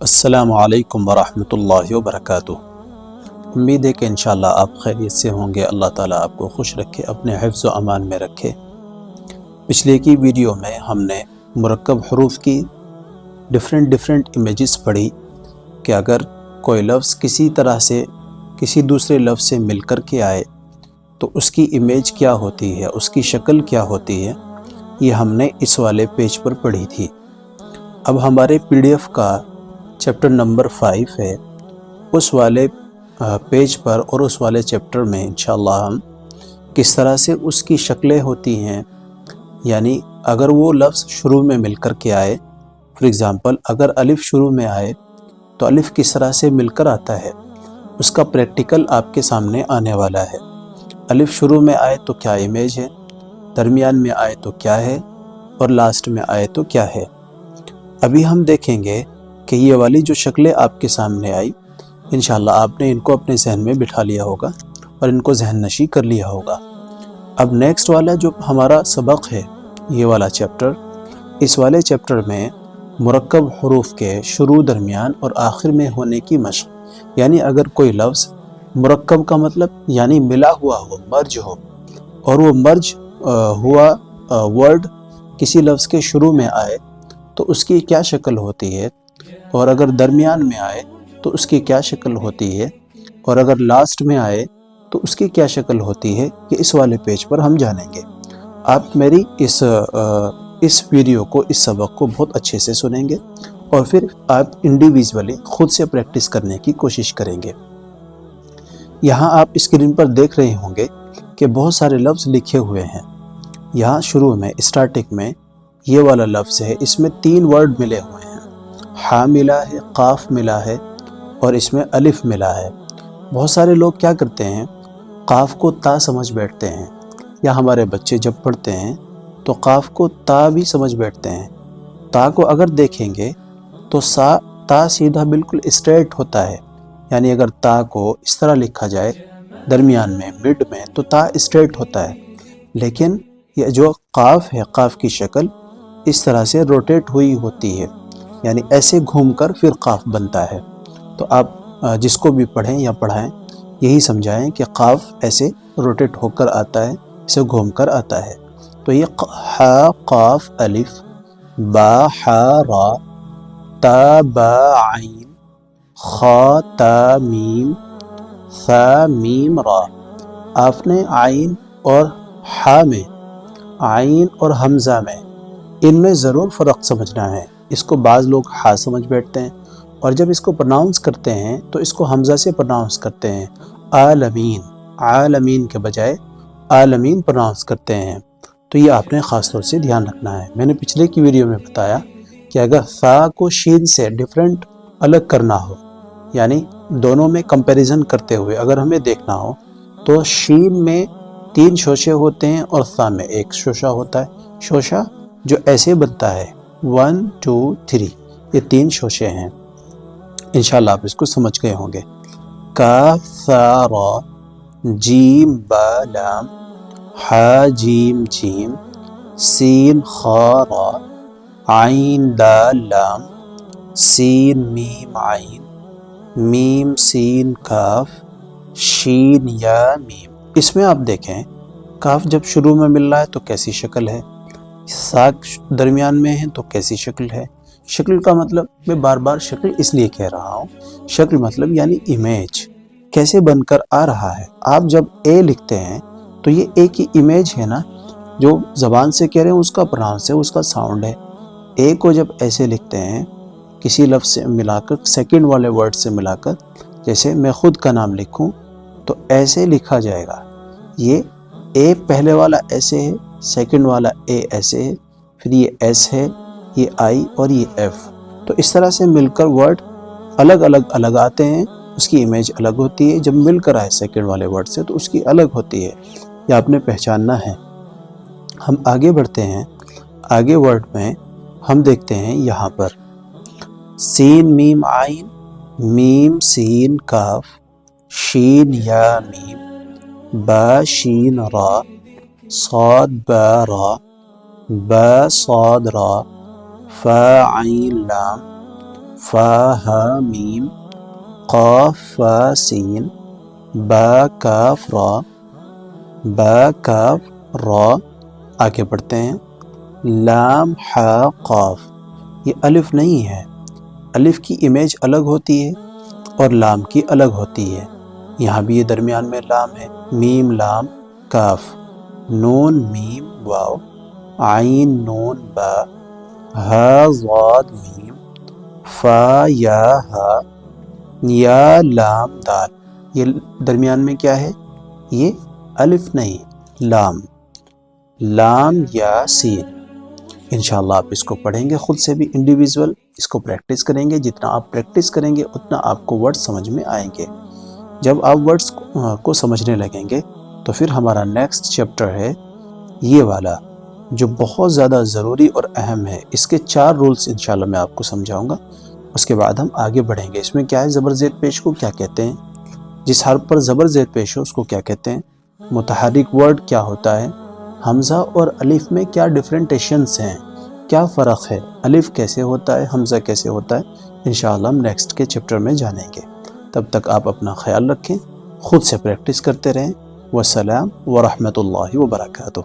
السلام علیکم ورحمۃ اللہ وبرکاتہ۔ امید ہے کہ انشاءاللہ آپ خیریت سے ہوں گے۔ اللہ تعالیٰ آپ کو خوش رکھے، اپنے حفظ و امان میں رکھے۔ پچھلے کی ویڈیو میں ہم نے مرکب حروف کی ڈیفرنٹ امیجز پڑھی کہ اگر کوئی لفظ کسی طرح سے کسی دوسرے لفظ سے مل کر کے آئے تو اس کی امیج کیا ہوتی ہے، اس کی شکل کیا ہوتی ہے، یہ ہم نے اس والے پیج پر پڑھی تھی۔ اب ہمارے پی ڈی ایف کا چیپٹر نمبر 5 ہے، اس والے پیج پر اور اس والے چیپٹر میں انشاءاللہ ہم کس طرح سے اس کی شکلیں ہوتی ہیں، یعنی اگر وہ لفظ شروع میں مل کر کے آئے، فار ایگزامپل اگر الف شروع میں آئے تو الف کس طرح سے مل کر آتا ہے، اس کا پریکٹیکل آپ کے سامنے آنے والا ہے۔ الف شروع میں آئے تو کیا امیج ہے، درمیان میں آئے تو کیا ہے، اور لاسٹ میں آئے تو کیا ہے۔ ابھی ہم دیکھیں گے کہ یہ والی جو شکلیں آپ کے سامنے آئی، انشاءاللہ آپ نے ان کو اپنے ذہن میں بٹھا لیا ہوگا اور ان کو ذہن نشی کر لیا ہوگا۔ اب نیکسٹ والا جو ہمارا سبق ہے، یہ والا چیپٹر، اس والے چیپٹر میں مرکب حروف کے شروع، درمیان اور آخر میں ہونے کی مشق، یعنی اگر کوئی لفظ مرکب کا مطلب یعنی ملا ہوا ہو، مرج ہو، اور وہ مرج ہوا ورڈ کسی لفظ کے شروع میں آئے تو اس کی کیا شکل ہوتی ہے، اور اگر درمیان میں آئے تو اس کی کیا شکل ہوتی ہے، اور اگر لاسٹ میں آئے تو اس کی کیا شکل ہوتی ہے، یہ اس والے پیج پر ہم جانیں گے۔ آپ میری اس ویڈیو کو، اس سبق کو بہت اچھے سے سنیں گے اور پھر آپ انڈیویژولی خود سے پریکٹس کرنے کی کوشش کریں گے۔ یہاں آپ اسکرین پر دیکھ رہے ہوں گے کہ بہت سارے لفظ لکھے ہوئے ہیں۔ یہاں شروع میں اسٹارٹنگ میں یہ والا لفظ ہے، اس میں 3 ورڈ ملے ہوئے ہیں، ہا ملا ہے، قاف ملا ہے اور اس میں الف ملا ہے۔ بہت سارے لوگ کیا کرتے ہیں، قاف کو تا سمجھ بیٹھتے ہیں، یا ہمارے بچے جب پڑھتے ہیں تو قاف کو تا بھی سمجھ بیٹھتے ہیں۔ تا کو اگر دیکھیں گے تو تا سیدھا بالکل اسٹریٹ ہوتا ہے، یعنی اگر تا کو اس طرح لکھا جائے درمیان میں، مڈ میں، تو تا اسٹریٹ ہوتا ہے، لیکن یہ جو قاف ہے، قاف کی شکل اس طرح سے روٹیٹ ہوئی ہوتی ہے، یعنی ایسے گھوم کر پھر قاف بنتا ہے۔ تو آپ جس کو بھی پڑھیں یا پڑھائیں یہی سمجھائیں کہ قاف ایسے روٹیٹ ہو کر آتا ہے، اسے گھوم کر آتا ہے۔ تو یہ ہا قاف الف، با ہا را، تا با عین، خا تا میم، ثا میم را۔ آپ نے عین اور ہا میں، عین اور حمزہ میں، ان میں ضرور فرق سمجھنا ہے۔ اس کو بعض لوگ ہا سمجھ بیٹھتے ہیں اور جب اس کو پرناؤنس کرتے ہیں تو اس کو حمزہ سے پرناؤنس کرتے ہیں، عالمین، عالمین کے بجائے عالمین پرناؤنس کرتے ہیں۔ تو یہ آپ نے خاص طور سے دھیان رکھنا ہے۔ میں نے پچھلے کی ویڈیو میں بتایا کہ اگر ثا کو شین سے ڈیفرنٹ الگ کرنا ہو، یعنی دونوں میں کمپیریزن کرتے ہوئے اگر ہمیں دیکھنا ہو، تو شین میں 3 شوشے ہوتے ہیں اور ثا میں 1 شوشہ ہوتا ہے۔ شوشہ جو ایسے بنتا ہے 1 2 3، یہ 3 شوشے ہیں۔ انشاءاللہ آپ اس کو سمجھ گئے ہوں گے۔ کاف ثا را، جیم با لام، ہا جیم جیم، سین خا را، عین دال لام، سین میم عین، میم سین کاف، شین یا میم۔ اس میں آپ دیکھیں کاف جب شروع میں مل رہا ہے تو کیسی شکل ہے، ساک درمیان میں ہے تو کیسی شکل ہے۔ شکل کا مطلب، میں بار بار شکل اس لیے کہہ رہا ہوں، شکل مطلب یعنی امیج، کیسے بن کر آ رہا ہے۔ آپ جب اے لکھتے ہیں تو یہ اے کی امیج ہے نا، جو زبان سے کہہ رہے ہیں اس کا پرناؤنس ہے، اس کا ساؤنڈ ہے۔ اے کو جب ایسے لکھتے ہیں کسی لفظ سے ملا کر، سیکنڈ والے ورڈ سے ملا کر، جیسے میں خود کا نام لکھوں تو ایسے لکھا جائے گا۔ یہ اے پہلے والا ایسے ہے، سیکنڈ والا اے ایسے ہے، پھر یہ ایس ہے، یہ آئی اور یہ ایف۔ تو اس طرح سے مل کر ورڈ الگ آتے ہیں، اس کی امیج الگ ہوتی ہے۔ جب مل کر آئے سیکنڈ والے ورڈ سے تو اس کی الگ ہوتی ہے، یہ آپ نے پہچاننا ہے۔ ہم آگے بڑھتے ہیں، آگے ورڈ میں ہم دیکھتے ہیں یہاں پر سین میم عین، میم سین کاف، شین یا میم، با شین را، صاد با را، با صاد را، فا عین لام، فا ہا میم قاف فا سین با کاف را با کاف را. آگے بڑھتے ہیں. لام ہا قاف. یہ الف نہیں ہے. الف کی امیج الگ ہوتی ہے اور لام کی الگ ہوتی ہے. یہاں بھی یہ درمیان میں لام ہے. میم لام کاف. نون میم واو. عین نون با. ہا ضاد میم. فا یا ہا. یا لام دال. یہ درمیان میں کیا ہے؟ یہ الف نہیں، لام. لام یا سین. انشاءاللہ آپ اس کو پڑھیں گے خود سے بھی انڈیویژول، اس کو پریکٹس کریں گے. جتنا آپ پریکٹس کریں گے اتنا آپ کو ورڈ سمجھ میں آئیں گے. جب آپ ورڈز کو سمجھنے لگیں گے تو پھر ہمارا نیکسٹ چیپٹر ہے یہ والا، جو بہت زیادہ ضروری اور اہم ہے. اس کے 4 رولز انشاءاللہ میں آپ کو سمجھاؤں گا. اس کے بعد ہم آگے بڑھیں گے. اس میں کیا ہے؟ زبر زیر پیش کو کیا کہتے ہیں، جس حرف پر زبر زیر پیش ہو اس کو کیا کہتے ہیں، متحرک ورڈ کیا ہوتا ہے، حمزہ اور الف میں کیا ڈفرینٹیشنز ہیں، کیا فرق ہے، الف کیسے ہوتا ہے، حمزہ کیسے ہوتا ہے. انشاءاللہ ہم نیکسٹ کے چیپٹر میں جانیں گے. تب تک آپ اپنا خیال رکھیں، خود سے پریکٹس کرتے رہیں. والسلام ورحمۃ اللہ وبرکاتہ.